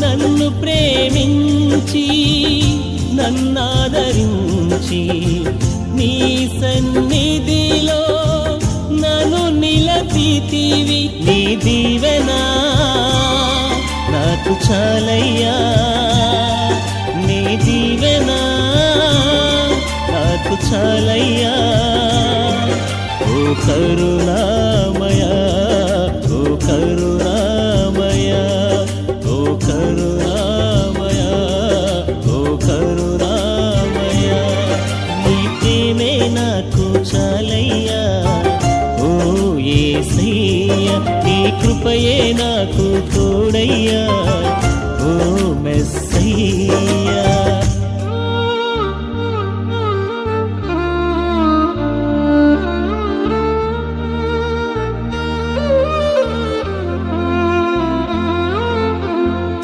నన్ను ప్రేమించి నన్నాదరించి నీ సన్నిధిలో నన్ను నిలపితివి. నీ దీవెనా నాకు చాలయ్యా, నీ దీవెనా నాకు చాలయ్యా. ఓ కరుణామయా, ఓ కరుణామయా, ఓ కరుణామయా, ఓ కరుణామయా. నీ ప్రేమే నాకు చాలయ్యా. ఓ యేసయ్యా, నీ కృపయే